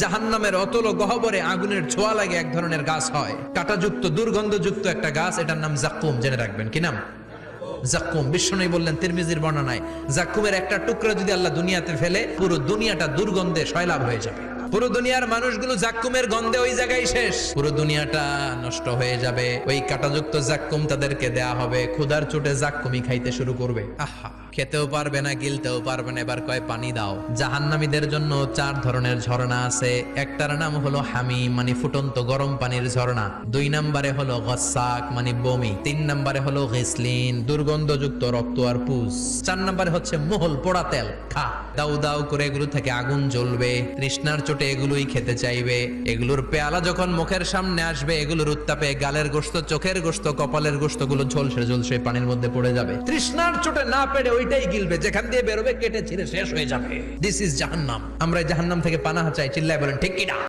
জাহান্নামের অতল গহ্বরে আগুনের ছোঁয়া লাগে এক ধরনের গাছ হয়, কাঁটাযুক্ত দুর্গন্ধযুক্ত একটা গাছ, এটার নাম জাক্কুম। জেনে রাখবেন। কি নাম? জাক্কুম। বিশ্বনবী বললেন তিরমিজির বর্ণনায়, জাক্কুমের একটা টুকরা যদি আল্লাহ দুনিয়াতে ফেলে, পুরো দুনিয়াটা দুর্গন্ধে সয়লাব হয়ে যাবে। পুরো দুনিয়ার মানুষগুলো জাক্কুমের গন্ধে ওই জায়গায় শেষ, পুরো দুনিয়াটা নষ্ট হয়ে যাবে। ওই কাঁটাযুক্ত জাক্কুম তাদেরকে দেয়া হবে, ক্ষুধার চোটে জাক্কুমই খাইতে শুরু করবে। আহা, খেতেও পারবে না, গিলতেও পারবে না, এবার কয় পানি দাও। জাহান্নামীদের জন্য 4 ধরনের ঝর্ণা আছে। একটার নাম হলো হামিম, মানে ফুটন্ত গরম পানির ঝর্ণা। 2 নম্বরে হলো গসাক, মানে বমি। 3 নম্বরে হলো গিসলিন, দুর্গন্ধযুক্ত রক্ত আর পুজ। 4 নম্বরে হচ্ছে মোহল, পোড়া তেল। খা, দাউ দাউ করে এগুলো থেকে আগুন জ্বলবে, তৃষ্ণার চোটে এগুলোই খেতে চাইবে। এগুলোর পেয়ালা যখন মুখের সামনে আসবে, এগুলোর উত্তাপে গালের গোশত, চোখের গোশত, কপালের গোশত গুলো ঝলসে ঝলসে পানির মধ্যে পড়ে যাবে। তৃষ্ণার চোটে না পেরে ওইটাই গিলবে, যেখান দিয়ে বেরোবে কেটে ছিঁড়ে শেষ হয়ে যাবে। দিস ইজ জাহান্নাম। আমরা জাহান্নাম থেকে পানাহা চাই। চিল্লায় বলেন ঠিক কিনা?